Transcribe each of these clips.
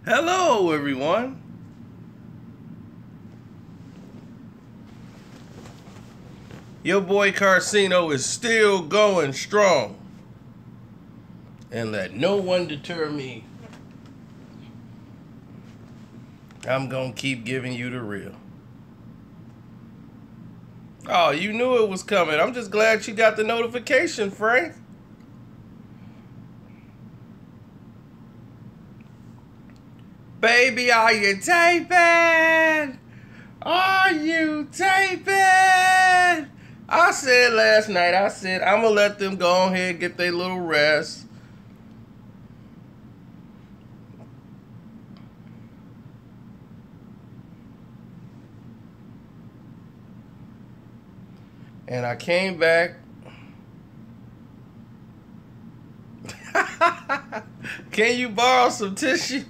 Hello, everyone. Your boy Carcino is still going strong. And let no one deter me. I'm going to keep giving you the real. Oh, you knew it was coming. I'm just glad you got the notification, Frank. Baby, are you taping? Are you taping? I said last night, I'm going to let them go ahead and get their little rest. And I came back. Can you borrow some tissue?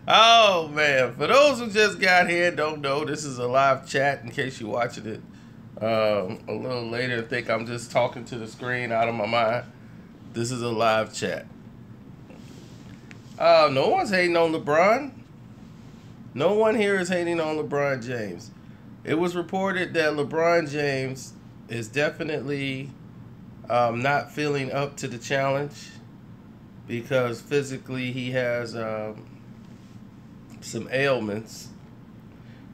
Oh, man. For those who just got here and don't know, this is a live chat in case you're watching it a little later and think I'm just talking to the screen out of my mind. This is a live chat. No one's hating on LeBron. No one here is hating on LeBron James. It was reported that LeBron James is definitely not feeling up to the challenge because physically he has some ailments.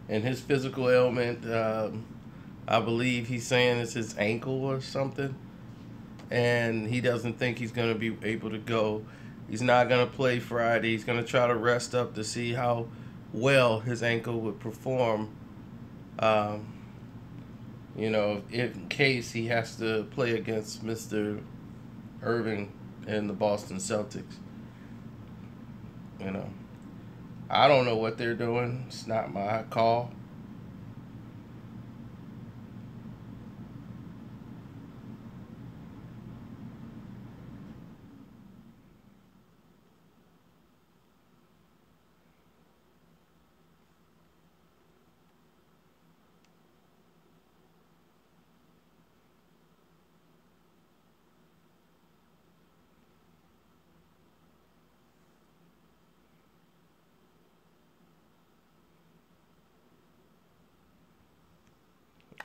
And his physical ailment, I believe he's saying it's his ankle or something. And he doesn't think he's going to be able to go. He's not going to play Friday. He's going to try to rest up to see how well his ankle would perform. In case he has to play against Mr. Irving and the Boston Celtics. I don't know what they're doing. It's not my call.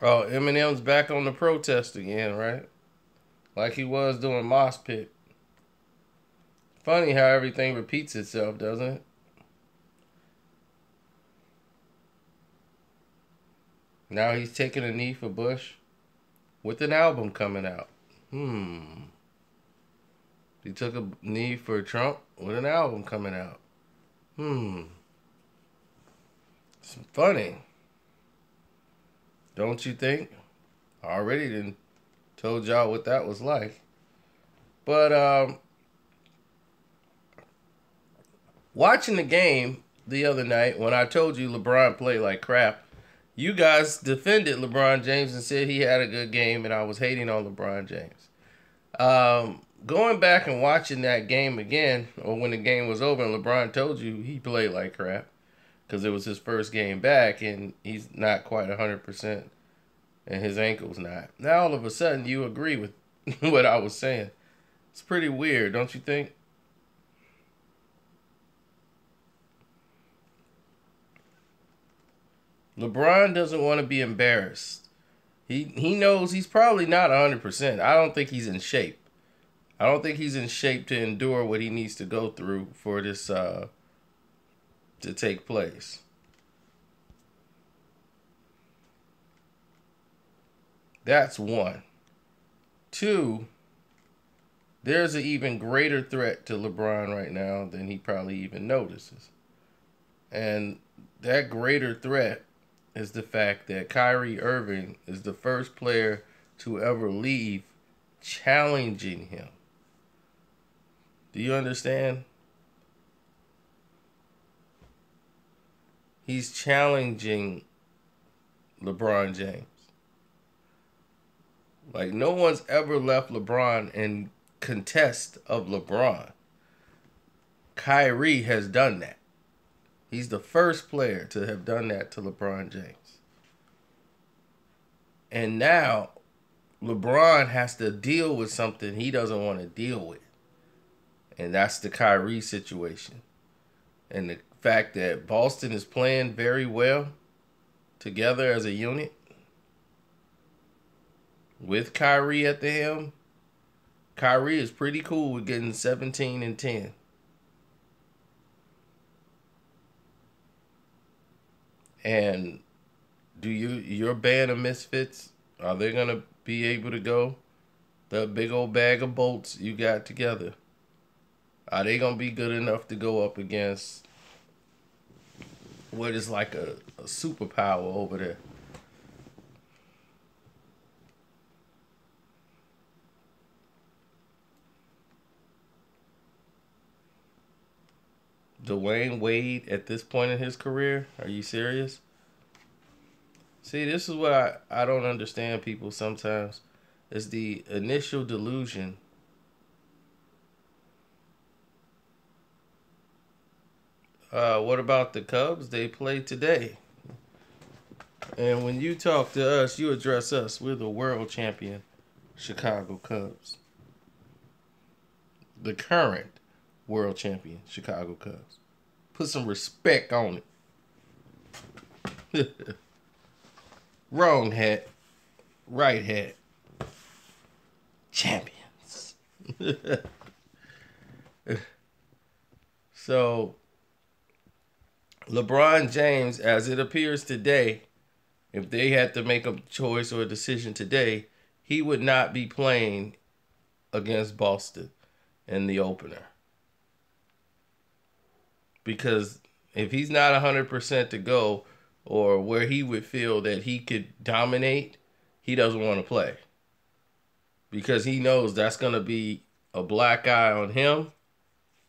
Oh, Eminem's back on the protest again, right? Like he was doing Moss Pit. Funny how everything repeats itself, doesn't it? Now he's taking a knee for Bush with an album coming out. He took a knee for Trump with an album coming out. It's funny. Don't you think? I already done told y'all what that was like. But watching the game the other night when I told you LeBron played like crap, you guys defended LeBron James and said he had a good game and I was hating on LeBron James. Going back and watching that game again, or when the game was over and LeBron told you he played like crap because it was his first game back and he's not quite 100% and his ankle's not. Now all of a sudden you agree with what I was saying. It's pretty weird, don't you think? LeBron doesn't want to be embarrassed. He knows he's probably not 100%. I don't think he's in shape. I don't think he's in shape to endure what he needs to go through for this to take place. That's one. Two, there's an even greater threat to LeBron right now than he probably even notices. And that greater threat is the fact that Kyrie Irving is the first player to ever leave challenging him. Do you understand? He's challenging LeBron James. Like, no one's ever left LeBron in contest of LeBron. Kyrie has done that. He's the first player to have done that to LeBron James. And now LeBron has to deal with something he doesn't want to deal with. And that's the Kyrie situation. And the fact that Boston is playing very well together as a unit with Kyrie at the helm. Kyrie is pretty cool with getting 17 and 10. And your band of misfits, are they gonna be able to go? The big old bag of bolts you got together, are they gonna be good enough to go up against what is like a superpower over there? Dwayne Wade at this point in his career? Are you serious? See, this is what I don't understand people sometimes. Is the initial delusion. What about the Cubs? They play today. And when you talk to us, you address us. We're the world champion Chicago Cubs. The current world champion Chicago Cubs. Put some respect on it. Wrong hat. Right hat. Champions. So, LeBron James, as it appears today, if they had to make a choice or a decision today, he would not be playing against Boston in the opener. Because if he's not 100% to go, or where he would feel that he could dominate, he doesn't want to play. Because he knows that's going to be a black eye on him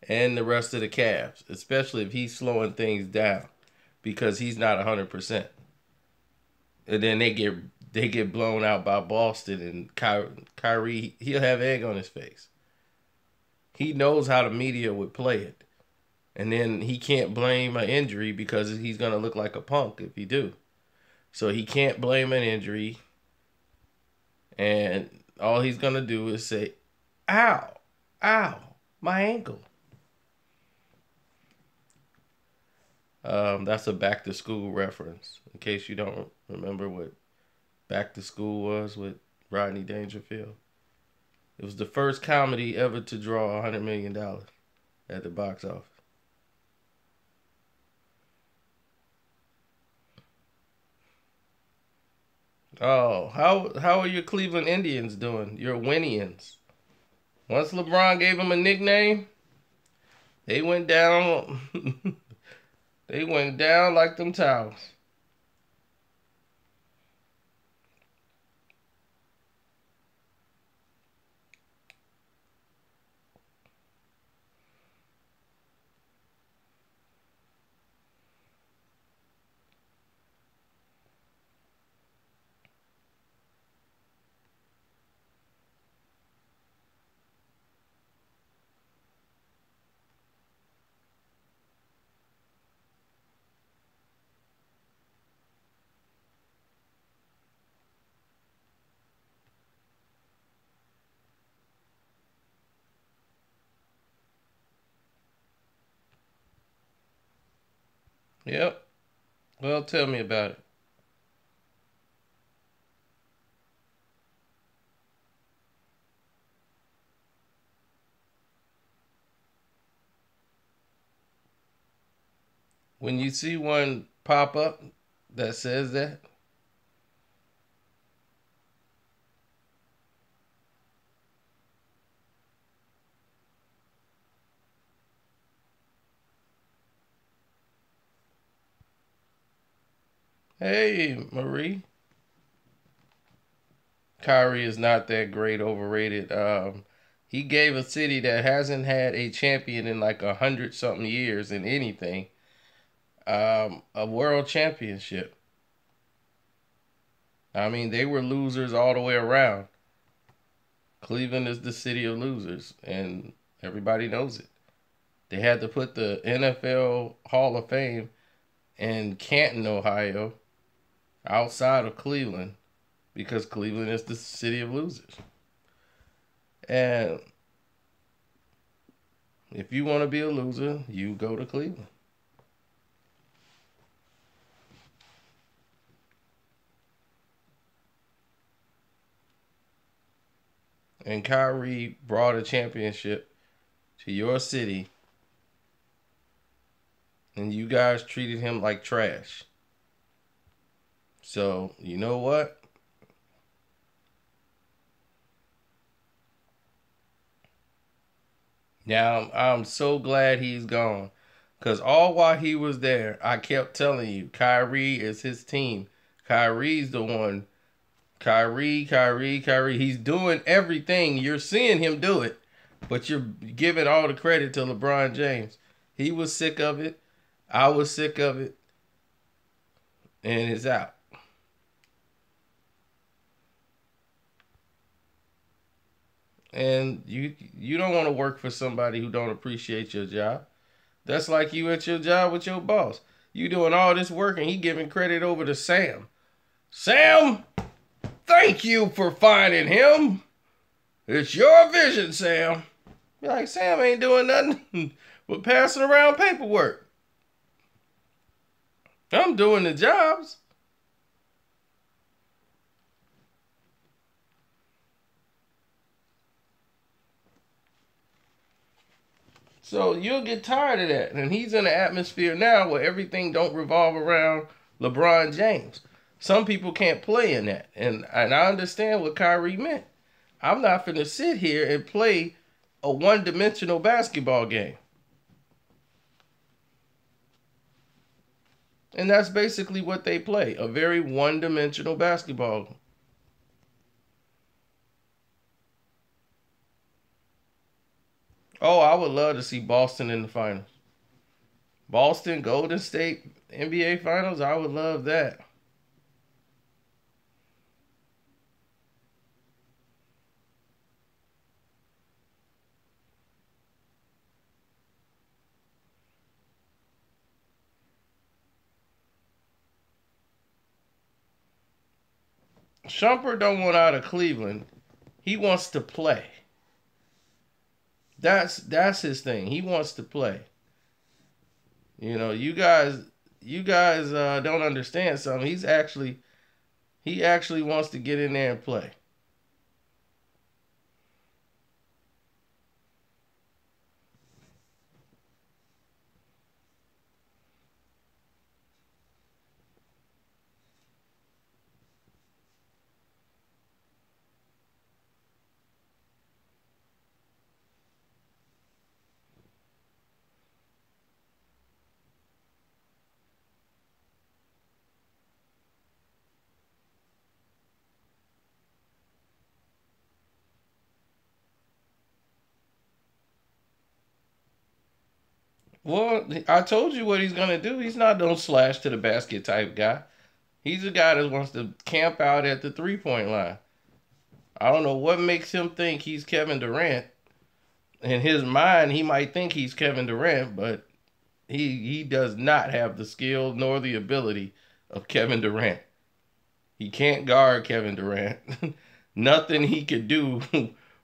and the rest of the Cavs, especially if he's slowing things down because he's not 100%. And then they get blown out by Boston, and Kyrie, he'll have egg on his face. He knows how the media would play it. And then he can't blame an injury because he's going to look like a punk if he do. So he can't blame an injury. And all he's going to do is say, ow, ow, my ankle. That's a back to school reference, in case you don't remember what back to school was with Rodney Dangerfield. It was the first comedy ever to draw $100 million at the box office. Oh, how are your Cleveland Indians doing? Your Winnians. Once LeBron gave them a nickname, they went down. They went down like them towels. Yep. Well, tell me about it. When you see one pop up that says that, hey, Marie, Kyrie is not that great, overrated. He gave a city that hasn't had a champion in like 100 something years in anything, a world championship. I mean, they were losers all the way around. Cleveland is the city of losers, and everybody knows it. They had to put the NFL Hall of Fame in Canton, Ohio, outside of Cleveland, because Cleveland is the city of losers. And If you want to be a loser, you go to Cleveland. And Kyrie brought a championship to your city, and you guys treated him like trash. So, you know what? Now, I'm so glad he's gone. Because all while he was there, I kept telling you, Kyrie is his team. Kyrie's the one. Kyrie. He's doing everything. You're seeing him do it. But you're giving all the credit to LeBron James. He was sick of it. I was sick of it. And it's out. And you don't want to work for somebody who don't appreciate your job. That's like you at your job with your boss. You doing all this work and he giving credit over to Sam. Sam, thank you for finding him. It's your vision, Sam. You're like, Sam ain't doing nothing but passing around paperwork. I'm doing the jobs. So you'll get tired of that. And he's in an atmosphere now where everything don't revolve around LeBron James. Some people can't play in that. And I understand what Kyrie meant. I'm not finna sit here and play a one-dimensional basketball game. And that's basically what they play, a very one-dimensional basketball. Oh, I would love to see Boston in the finals. Boston, Golden State, NBA finals, I would love that. Shumpert don't want out of Cleveland. He wants to play. That's his thing. He wants to play. You know, you guys don't understand something. He actually wants to get in there and play. Well, I told you what he's gonna do. He's not no slash to the basket type guy. He's a guy that wants to camp out at the 3-point line. I don't know what makes him think he's Kevin Durant. In his mind, he might think he's Kevin Durant, but he does not have the skill nor the ability of Kevin Durant. He can't guard Kevin Durant. Nothing he could do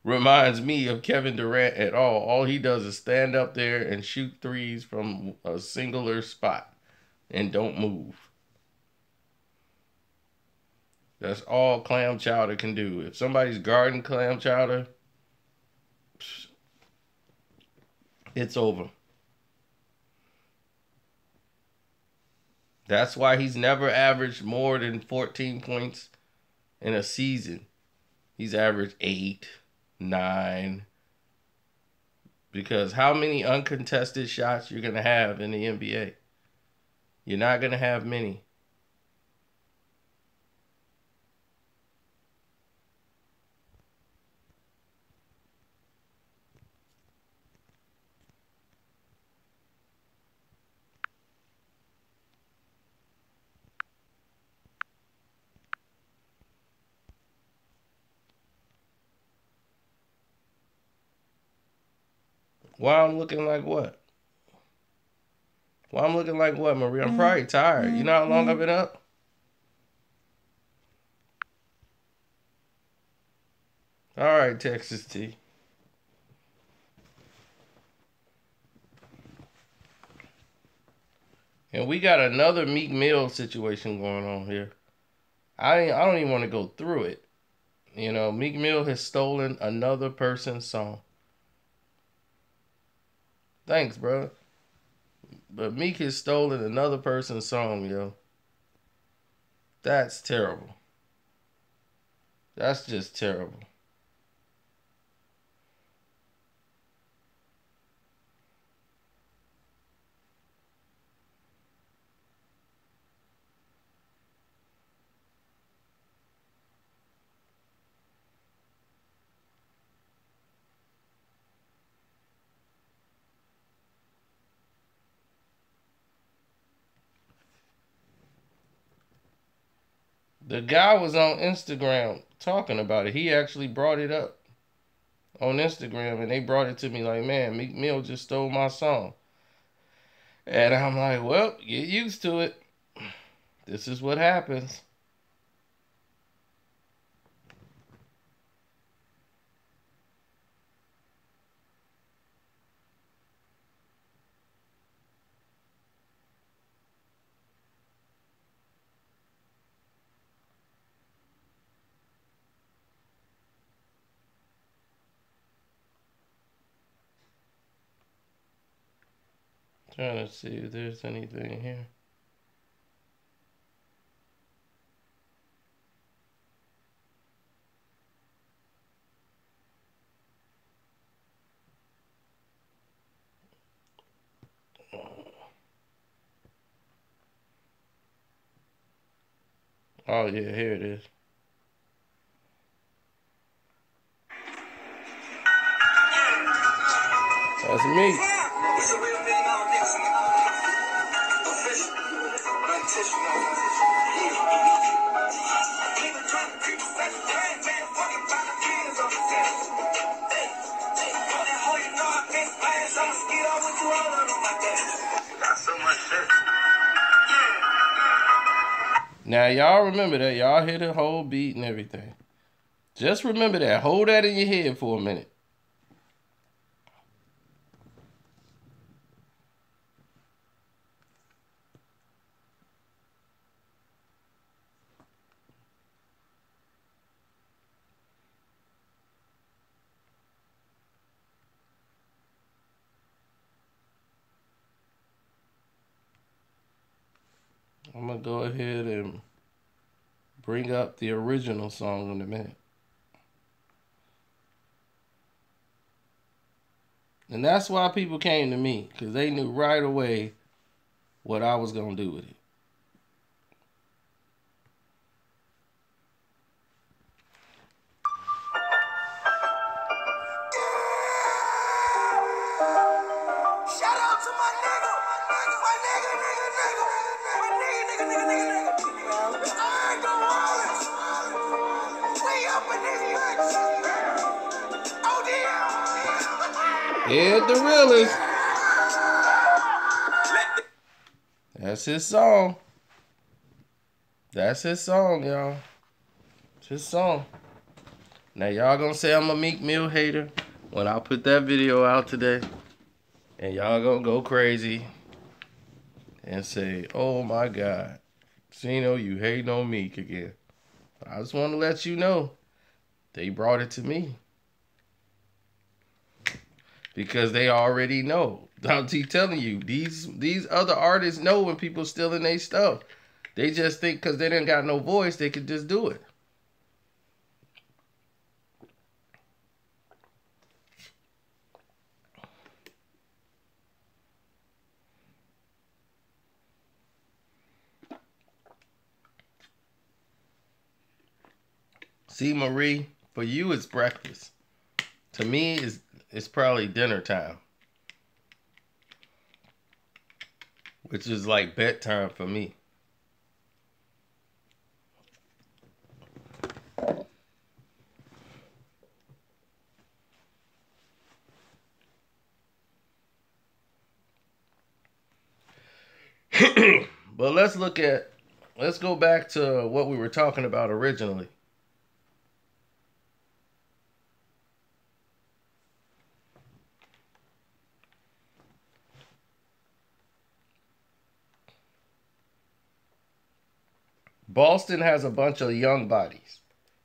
reminds me of Kevin Durant at all. All he does is stand up there and shoot threes from a singular spot and don't move. That's all Clam Chowder can do. If somebody's guarding Clam Chowder, it's over. That's why he's never averaged more than 14 points in a season. He's averaged 8, 9. Because how many uncontested shots you're going to have in the NBA? You're not going to have many. Why I'm looking like what? Why I'm looking like what, Marie? I'm probably tired. You know how long I've been up? All right, Texas T. And we got another Meek Mill situation going on here. I don't even want to go through it. You know, Meek Mill has stolen another person's song. Thanks, bro. But Meek has stolen another person's song, yo. That's terrible. That's just terrible. The guy was on Instagram talking about it. He actually brought it up on Instagram, and they brought it to me like, man, Meek Mill just stole my song. And I'm like, well, get used to it. This is what happens. Trying to see if there's anything here. Oh yeah, here it is. That's me. Now y'all remember that. Y'all hear the whole beat and everything. Just remember that. Hold that in your head for a minute. I'm going to go ahead and bring up the original song in a minute. And that's why people came to me, because they knew right away what I was going to do with it. Shout out to my nigga. My nigga. I ain't gonna hold it. We up in this bitch. Oh, damn. Here's the realest. That's his song. That's his song, y'all. It's his song. Now, y'all gonna say I'm a Meek Mill hater when I put that video out today. And y'all gonna go crazy and say, oh my God, Cino, you hating on Meek again. I just want to let you know, they brought it to me. Because they already know. I'll keep telling you, these other artists know when people stealing their stuff. They just think because they didn't got no voice, they could just do it. See, Marie, for you it's breakfast. To me, it's probably dinner time. Which is like bedtime for me. But let's go back to what we were talking about originally. Boston has a bunch of young bodies.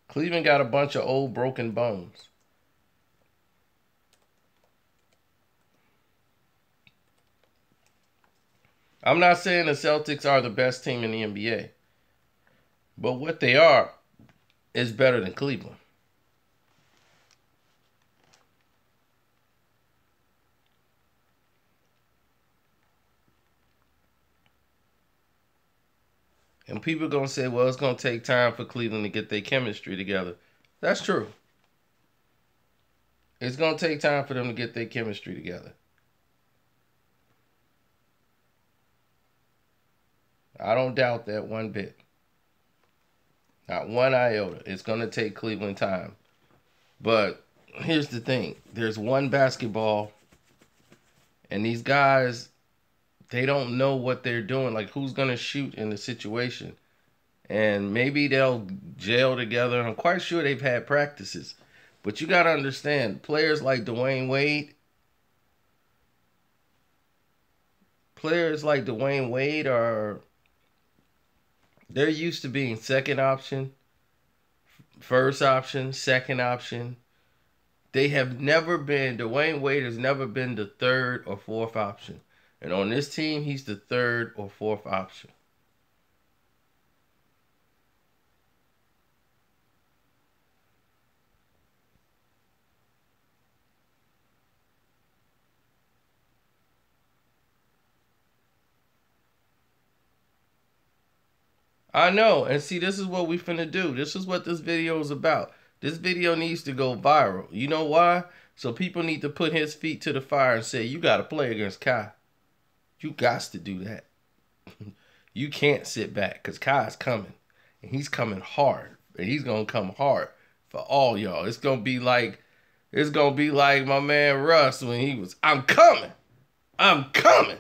Cleveland got a bunch of old broken bones. I'm not saying the Celtics are the best team in the NBA, but what they are is better than Cleveland. And people are going to say, well, it's going to take time for Cleveland to get their chemistry together. That's true. It's going to take time for them to get their chemistry together. I don't doubt that one bit. Not one iota. It's going to take Cleveland time. But here's the thing. There's one basketball, and these guys, they don't know what they're doing. Like, who's going to shoot in the situation? And maybe they'll gel together. I'm quite sure they've had practices. But you got to understand, players like Dwayne Wade are, they're used to being second option, first option, second option. Dwayne Wade has never been the third or fourth option. And on this team, he's the third or fourth option. I know. And see, this is what we finna do. This is what this video is about. This video needs to go viral. You know why? So people need to put his feet to the fire and say, you got to play against Kai. You got to do that. You can't sit back because Kai's coming. And he's coming hard. And he's going to come hard for all y'all. It's going to be like my man Russ when he was, I'm coming. I'm coming.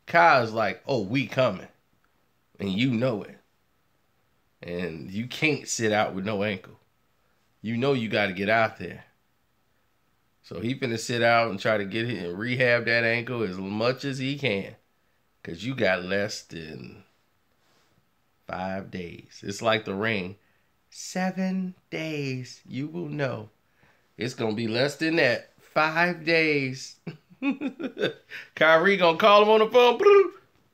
Kai's like, oh, we coming. And you know it. And you can't sit out with no ankle. You know you got to get out there. So he finna sit out and try to get it and rehab that ankle as much as he can. Because you got less than 5 days. It's like the ring. 7 days. You will know. It's going to be less than that. 5 days. Kyrie going to call him on the phone.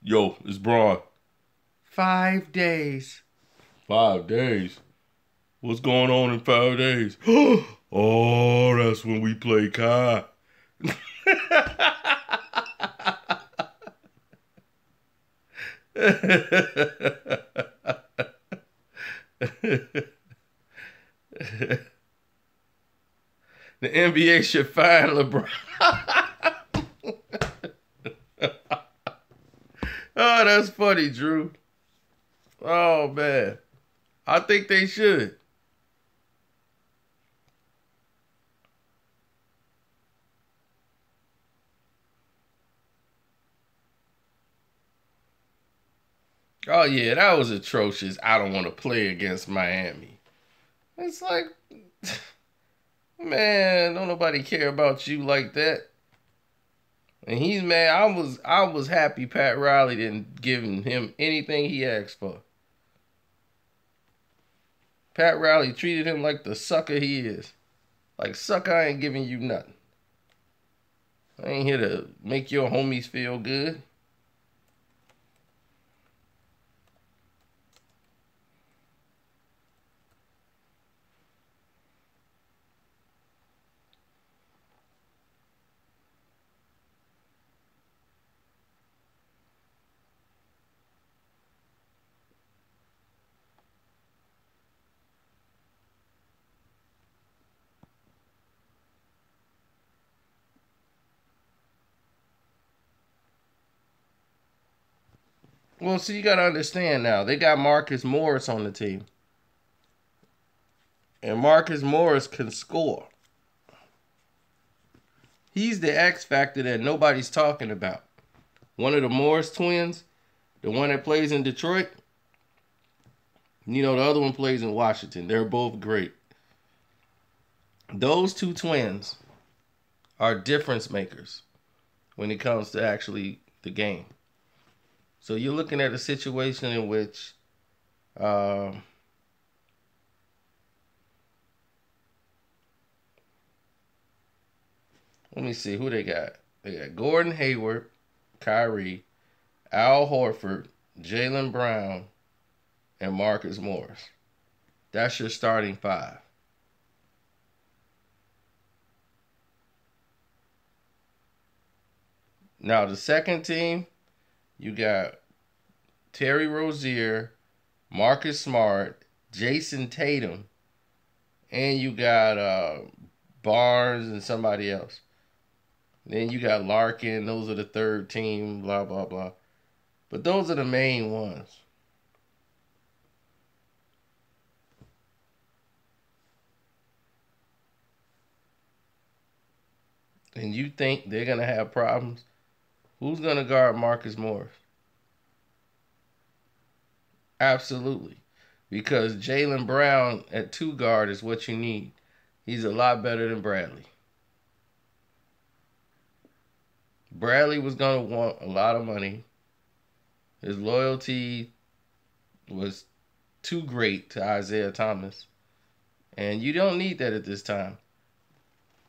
Yo, it's Braun. 5 days. 5 days? What's going on in 5 days? Oh, that's when we play Kai. The NBA should fine LeBron. Oh, that's funny, Drew. Oh, man. I think they should. Oh, yeah, that was atrocious. I don't want to play against Miami. It's like, man, don't nobody care about you like that. And he's mad. I was happy Pat Riley didn't give him anything he asked for. Pat Riley treated him like the sucker he is. Like, sucker, I ain't giving you nothing. I ain't here to make your homies feel good. Well, see, you got to understand now. They got Marcus Morris on the team. And Marcus Morris can score. He's the X factor that nobody's talking about. One of the Morris twins, the one that plays in Detroit, you know, the other one plays in Washington. They're both great. Those two twins are difference makers when it comes to actually the game. So you're looking at a situation in which Um, Let me see who they got. They got Gordon Hayward, Kyrie, Al Horford, Jaylen Brown, and Marcus Morris. That's your starting five. Now the second team, you got Terry Rozier, Marcus Smart, Jason Tatum, and you got Barnes and somebody else. Then you got Larkin. Those are the third team. Blah blah blah. But those are the main ones. And you think they're gonna have problems? Who's gonna guard Marcus Morris? Absolutely. Because Jaylen Brown at two guard is what you need. He's a lot better than Bradley. Bradley was going to want a lot of money. His loyalty was too great to Isaiah Thomas. And you don't need that at this time.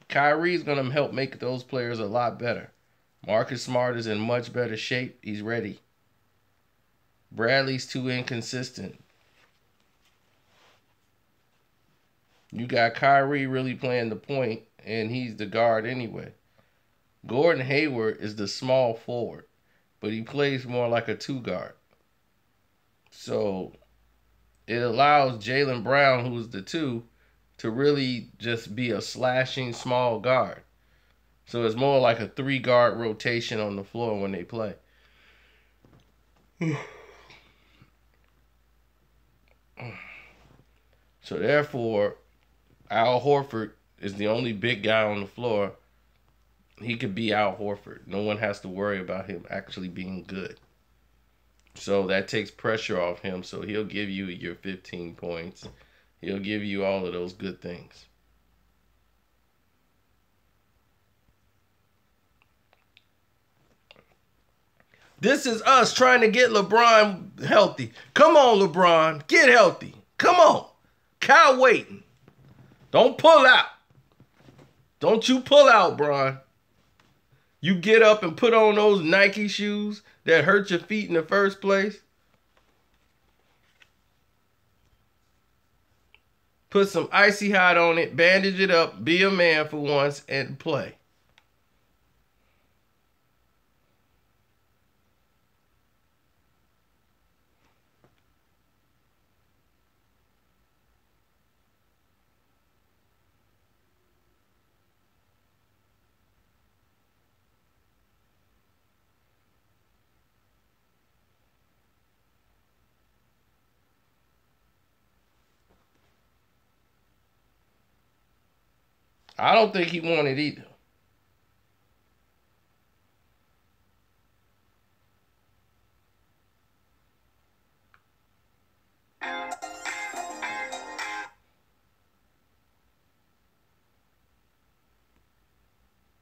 Kyrie's going to help make those players a lot better. Marcus Smart is in much better shape. He's ready. Bradley's too inconsistent. You got Kyrie really playing the point, and he's the guard anyway. Gordon Hayward is the small forward, but he plays more like a two guard. So it allows Jaylen Brown, who's the two, to really just be a slashing small guard. So it's more like a three guard rotation on the floor when they play. So therefore, Al Horford is the only big guy on the floor. He could be Al Horford. No one has to worry about him actually being good. So that takes pressure off him. So he'll give you your 15 points. He'll give you all of those good things. This is us trying to get LeBron healthy. Come on, LeBron. Get healthy. Come on. Kyle waiting. Don't pull out. Don't you pull out, Bron. You get up and put on those Nike shoes that hurt your feet in the first place. Put some icy hot on it, bandage it up, be a man for once, and play. I don't think he wanted either.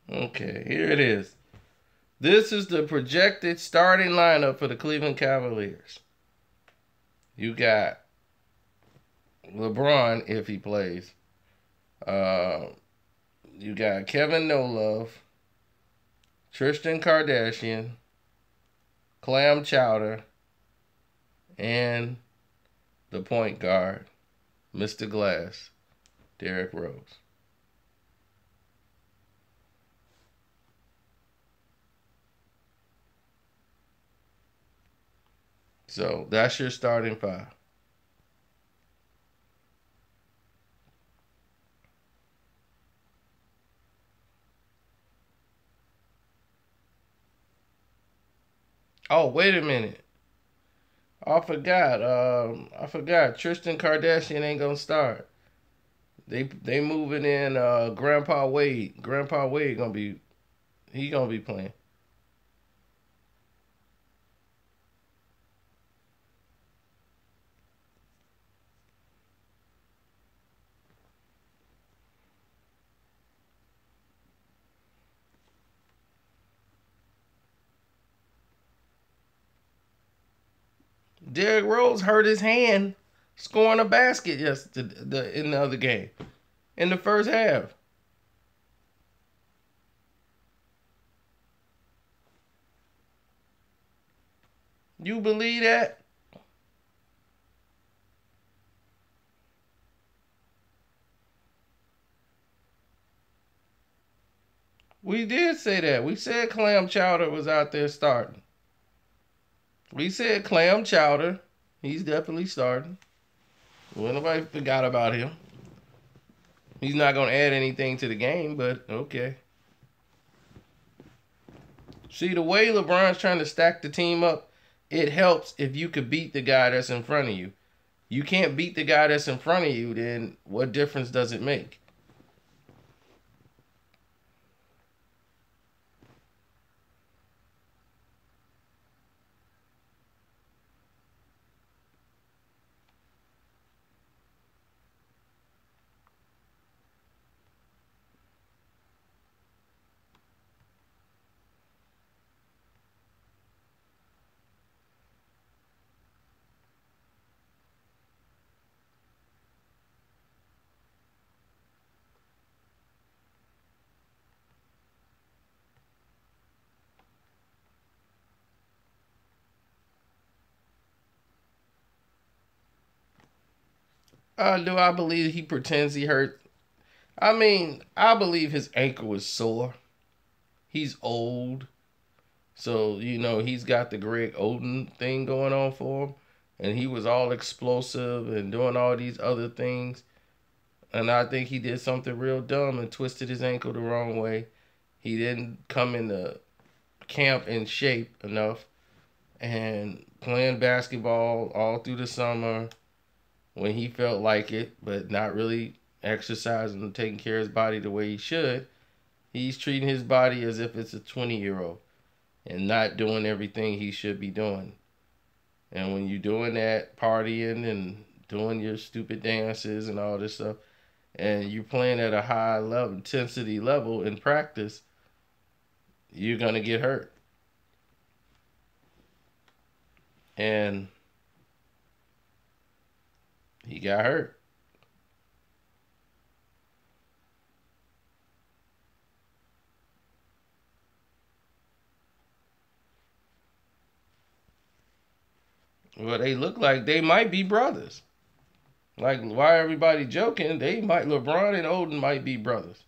Okay, here it is. This is the projected starting lineup for the Cleveland Cavaliers. You got LeBron if he plays. You got Kevin No Love, Tristan Kardashian, Clam Chowder, and the point guard, Mr. Glass, Derrick Rose. So that's your starting five. Oh, wait a minute. I forgot. Tristan Kardashian ain't gonna start. They moving in Grandpa Wade. Grandpa Wade gonna be playing. Derrick Rose hurt his hand scoring a basket in the other game in the first half. You believe that? We did say that. We said Clam Chowder was out there starting. We said Clam Chowder. He's definitely starting. Well, nobody forgot about him. He's not going to add anything to the game, but okay. See, the way LeBron's trying to stack the team up, it helps if you could beat the guy that's in front of you. You can't beat the guy that's in front of you, then what difference does it make? Do I believe he pretends he hurt? I mean, I believe his ankle was sore. He's old. So, he's got the Greg Oden thing going on for him. And he was all explosive and doing all these other things. And I think he did something real dumb and twisted his ankle the wrong way. He didn't come into camp in shape enough. And playing basketball all through the summer when he felt like it, but not really exercising and taking care of his body the way he should. He's treating his body as if it's a 20-year-old and not doing everything he should be doing. And when you're doing that, partying and doing your stupid dances and all this stuff, and you're playing at a high level, intensity level in practice, you're going to get hurt. And he got hurt. Well, they look like they might be brothers. Like, why everybody joking? LeBron and Oden might be brothers.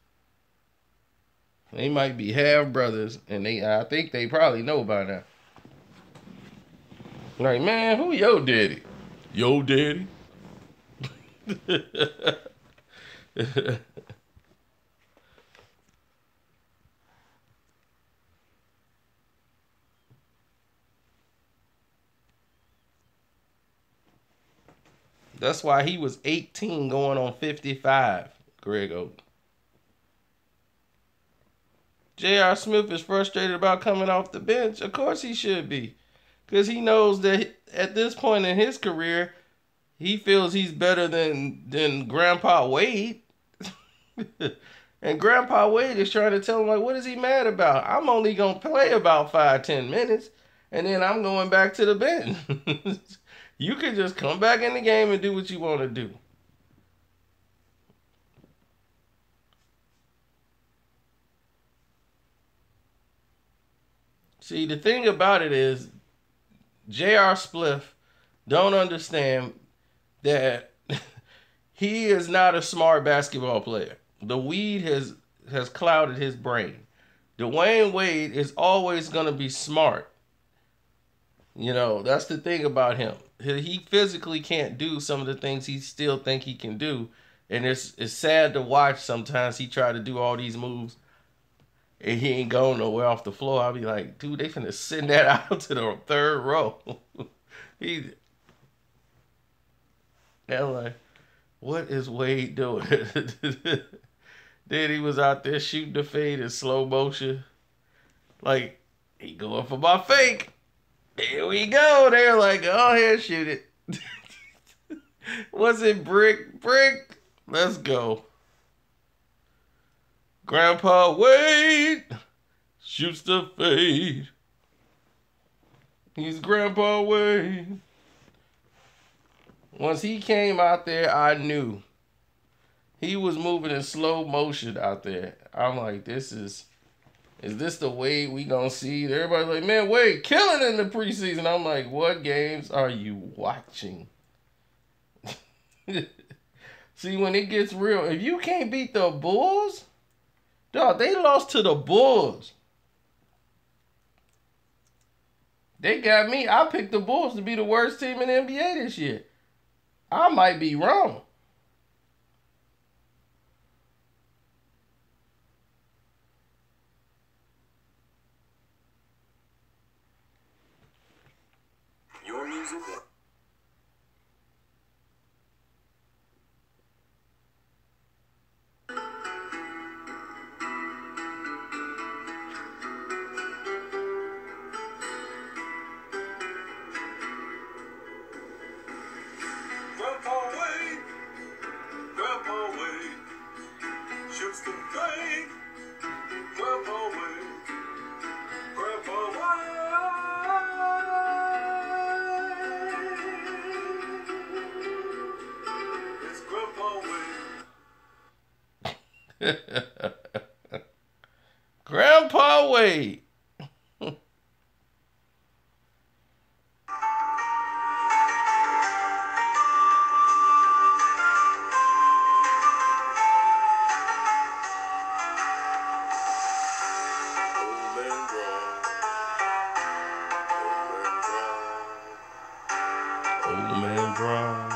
They might be half brothers, and I think they probably know by now. Like, man, who your daddy? Your daddy? That's why he was 18 going on 55, Greg Oden. J.R. Smith is frustrated about coming off the bench. Of course he should be. Because he knows that at this point in his career, he feels he's better than Grandpa Wade. And Grandpa Wade is trying to tell him, like, what is he mad about? I'm only going to play about 5-10 minutes, and then I'm going back to the bench. You can just come back in the game and do what you want to do. See, the thing about it is, J.R. Spliff don't understand that he is not a smart basketball player. The weed has clouded his brain. Dwayne Wade is always going to be smart. That's the thing about him. He physically can't do some of the things he still think he can do. And it's sad to watch sometimes he try to do all these moves and he ain't going nowhere off the floor. I'll be like, dude, they finna send that out to the third row. And I'm like, what is Wade doing? Then he was out there shooting the fade in slow motion. Like, he going for my fake. Here we go. They're like, go ahead, shoot it. Was it brick? Let's go. Grandpa Wade shoots the fade. He's Grandpa Wade. Once he came out there, I knew. He was moving in slow motion out there. I'm like, is this the Wade we gonna see? Everybody's like, man, Wade killing in the preseason. I'm like, what games are you watching? See, when it gets real, if you can't beat the Bulls, dog, they lost to the Bulls. They got me. I picked the Bulls to be the worst team in the NBA this year. I might be wrong. Your music. Grandpa Wade shoots the thing. Grandpa Wade, Grandpa Wade. It's Grandpa Wade. Grandpa Wade. Old man Bron.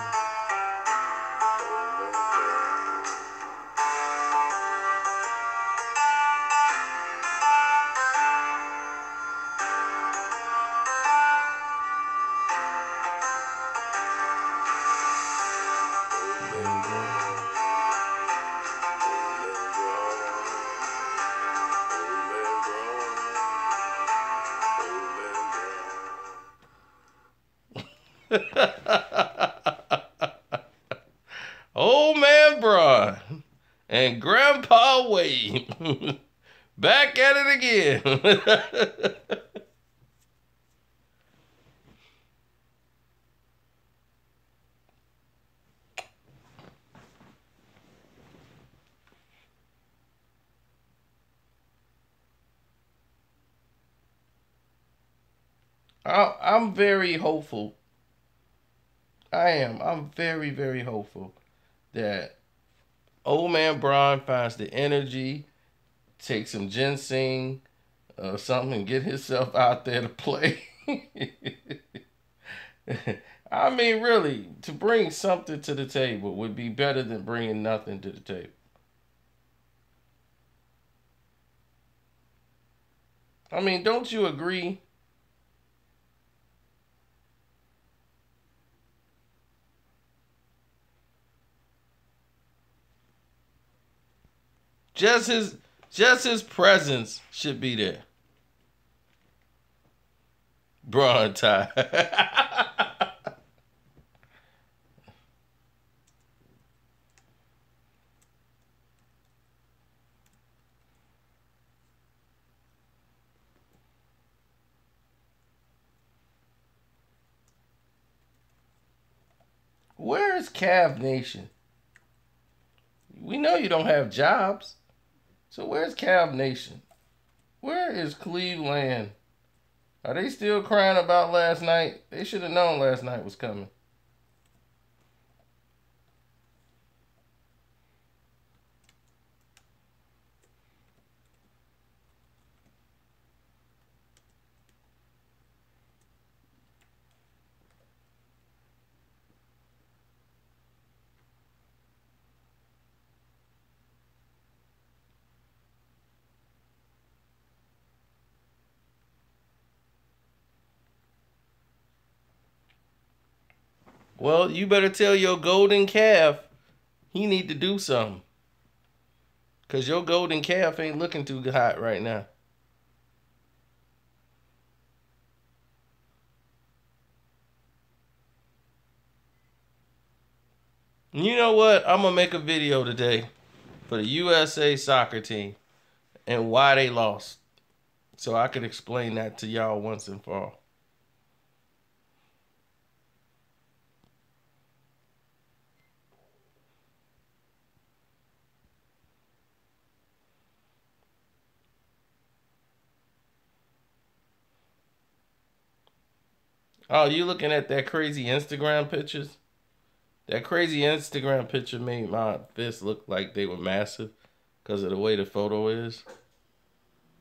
Old man Bron and Grandpa Wade back at it again. I'm very hopeful. I am. I'm very, very hopeful that old man Bron finds the energy, take some ginseng or something, and get himself out there to play. I mean, really, to bring something to the table would be better than bringing nothing to the table. I mean, don't you agree? Just his presence should be there. Bron tie. Where is Cav Nation? We know you don't have jobs. So where's Cav Nation? Where is Cleveland? Are they still crying about last night? They should have known last night was coming. Well, you better tell your golden calf he need to do something. Because your golden calf ain't looking too hot right now. You know what? I'm going to make a video today for the USA soccer team and why they lost. So I could explain that to y'all once and for all. Oh, you looking at that crazy Instagram pictures? That crazy Instagram picture made my fists look like they were massive because of the way the photo is.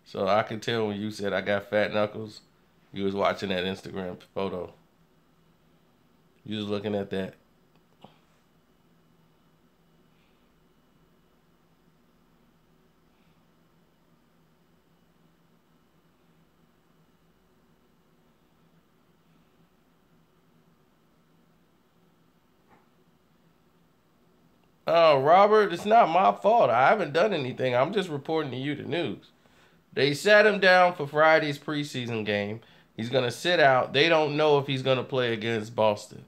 So I could tell when you said I got fat knuckles, you was watching that Instagram photo. You was looking at that. Oh, Robert, it's not my fault. I haven't done anything. I'm just reporting to you the news. They sat him down for Friday's preseason game. He's going to sit out. They don't know if he's going to play against Boston.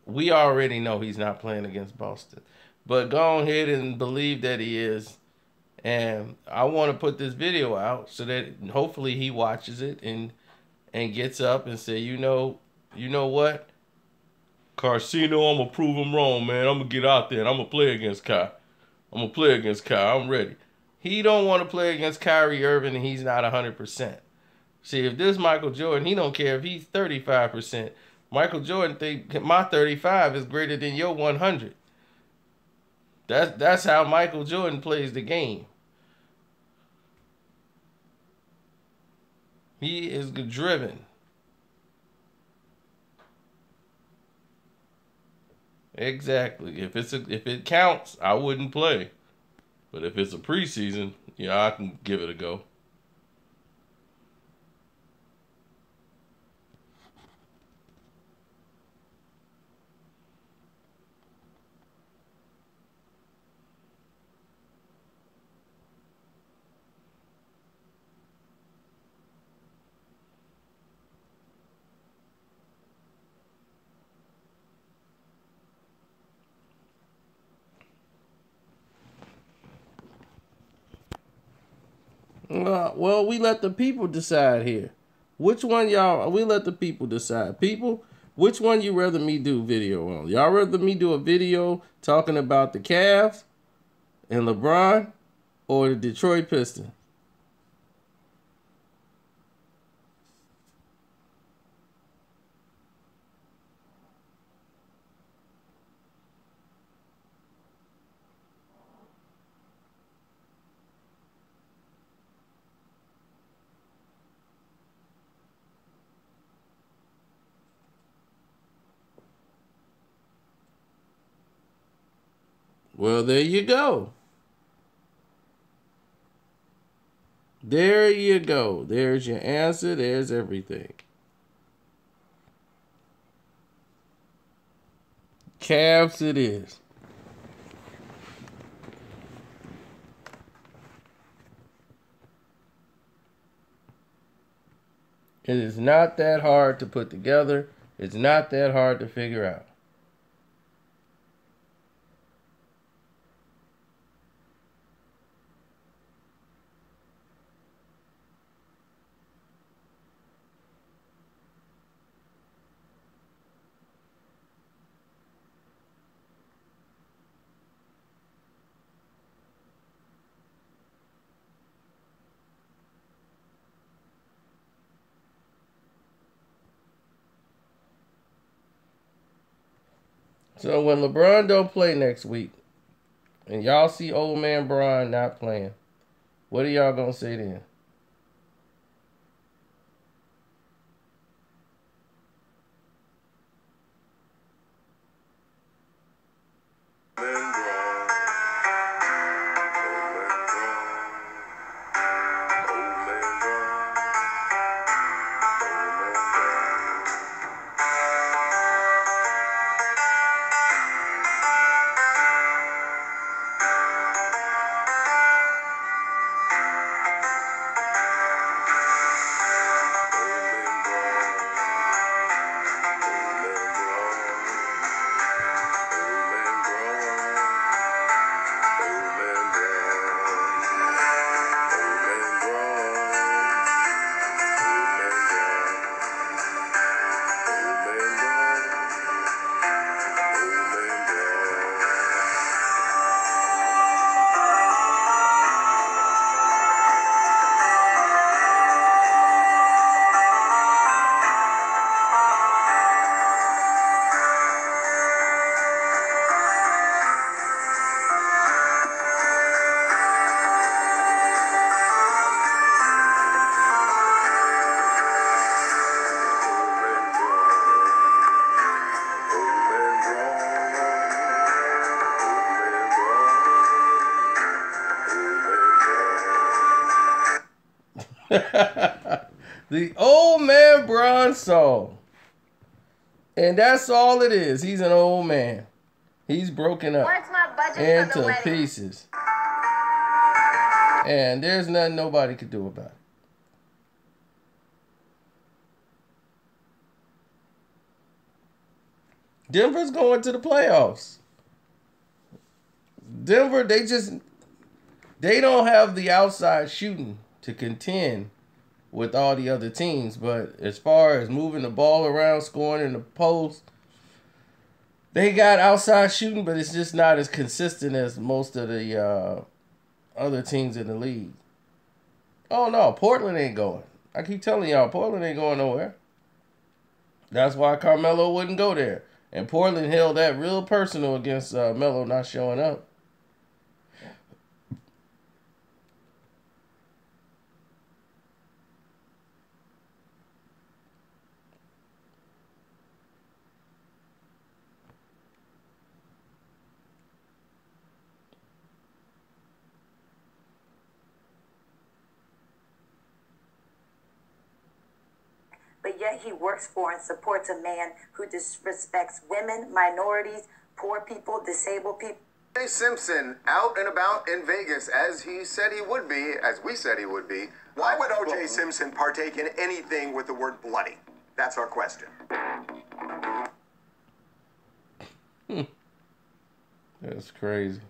We already know he's not playing against Boston. But go ahead and believe that he is. And I want to put this video out so that hopefully he watches it and gets up and say, you know what? Carcino, I'm going to prove him wrong, man. I'm going to get out there and I'm going to play against Kai. I'm going to play against Kai. I'm ready. He don't want to play against Kyrie Irving and he's not 100%. See, if this Michael Jordan, he don't care if he's 35%. Michael Jordan think my 35 is greater than your 100. That's how Michael Jordan plays the game. He is driven. Exactly. If it counts, I wouldn't play. But if it's a preseason, yeah, I can give it a go. Well, we let the people decide here. Which one y'all? We let the people decide. People, which one you rather me do video on? Y'all rather me do a video talking about the Cavs and LeBron or the Detroit Pistons? Well, there you go. There you go. There's your answer. There's everything. Cavs it is. It is not that hard to put together. It's not that hard to figure out. So when LeBron don't play next week, and y'all see old man Bron not playing, what are y'all gonna say then? The old man Bron song. And that's all it is. He's an old man. He's broken up into pieces. And there's nothing nobody could do about it. Denver's going to the playoffs. Denver, they don't have the outside shooting to contend with all the other teams. But as far as moving the ball around, scoring in the post, they got outside shooting, but it's just not as consistent as most of the other teams in the league. Oh, no, Portland ain't going. I keep telling y'all, Portland ain't going nowhere. That's why Carmelo wouldn't go there. And Portland held that real personal against Melo not showing up. But yet he works for and supports a man who disrespects women, minorities, poor people, disabled people. O.J. Simpson out and about in Vegas as he said he would be, as we said he would be. Why would O.J. Simpson partake in anything with the word bloody? That's our question. That's crazy.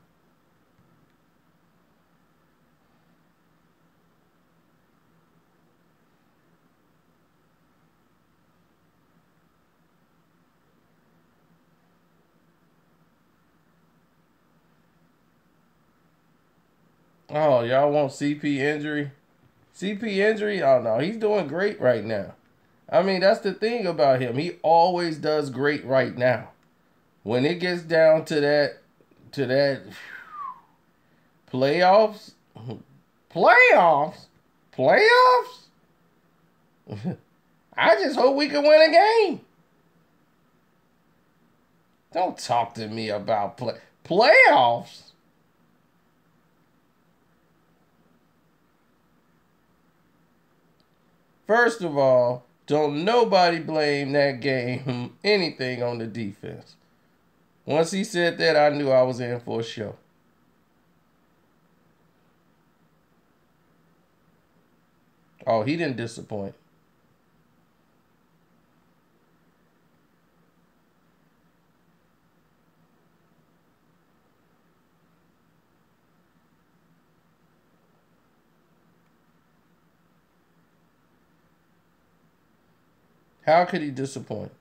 Oh, y'all want CP injury? CP injury? Oh, no. He's doing great right now. I mean, that's the thing about him. He always does great right now. When it gets down to that playoffs, I just hope we can win a game. Don't talk to me about playoffs. First of all, don't nobody blame that game anything on the defense. Once he said that, I knew I was in for a show. Oh, he didn't disappoint. How could he disappoint?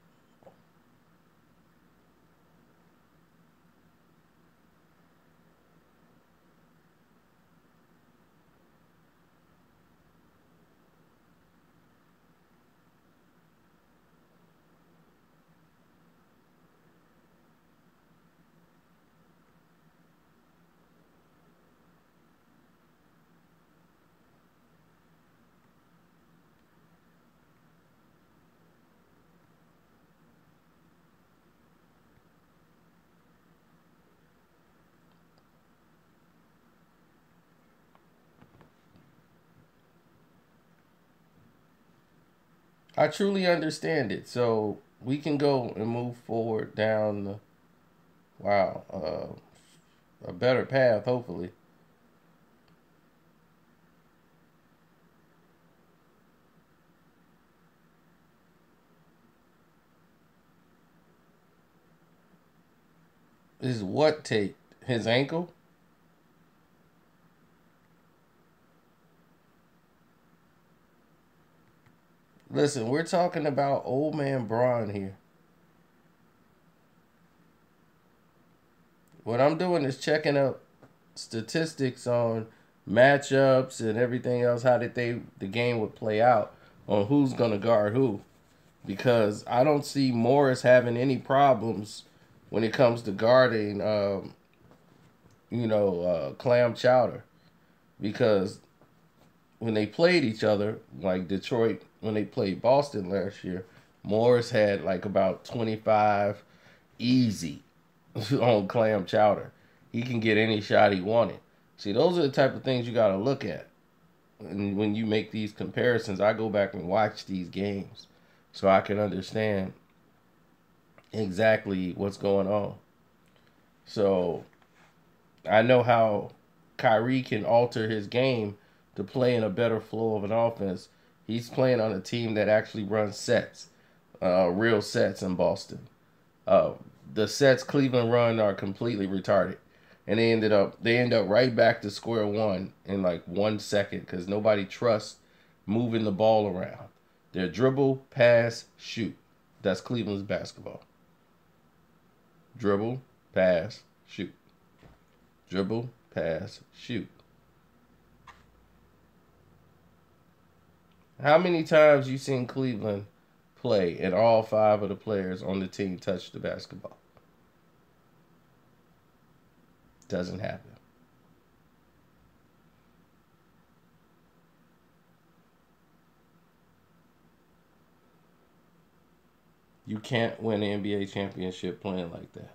I truly understand it. So we can go and move forward down the, a better path, hopefully. Is what take? His ankle? Listen, we're talking about old man Bron here. What I'm doing is checking up statistics on matchups and everything else, how did the game would play out on who's going to guard who. Because I don't see Morris having any problems when it comes to guarding, Clam Chowder. Because when they played each other, like Detroit, when they played Boston last year, Morris had like about 25 easy on Clam Chowder. He can get any shot he wanted. See, those are the type of things you got to look at. and when you make these comparisons, I go back and watch these games so I can understand exactly what's going on. So I know how Kyrie can alter his game to play in a better flow of an offense. He's playing on a team that actually runs sets, real sets in Boston. The sets Cleveland run are completely retarded, and they end up right back to square one in like 1 second because nobody trusts moving the ball around. They're dribble, pass, shoot. That's Cleveland's basketball. Dribble, pass, shoot. Dribble, pass, shoot. How many times you seen Cleveland play and all 5 of the players on the team touch the basketball? Doesn't happen. You can't win an NBA championship playing like that.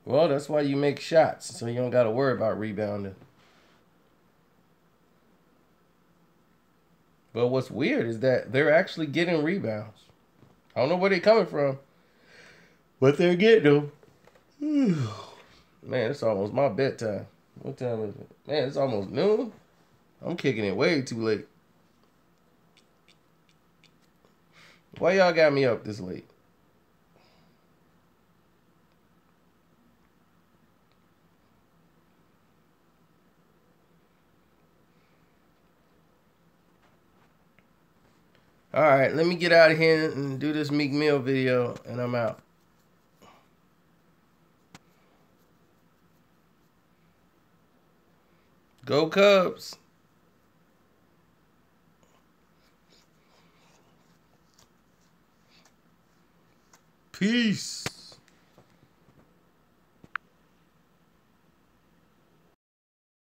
Well, that's why you make shots, so you don't got to worry about rebounding. But what's weird is that they're actually getting rebounds. I don't know where they're coming from, but they're getting them. Man, it's almost my bedtime. What time is it? Man, it's almost noon. I'm kicking it way too late. Why y'all got me up this late? All right, let me get out of here and do this Meek Mill video, and I'm out. Go Cubs. Peace.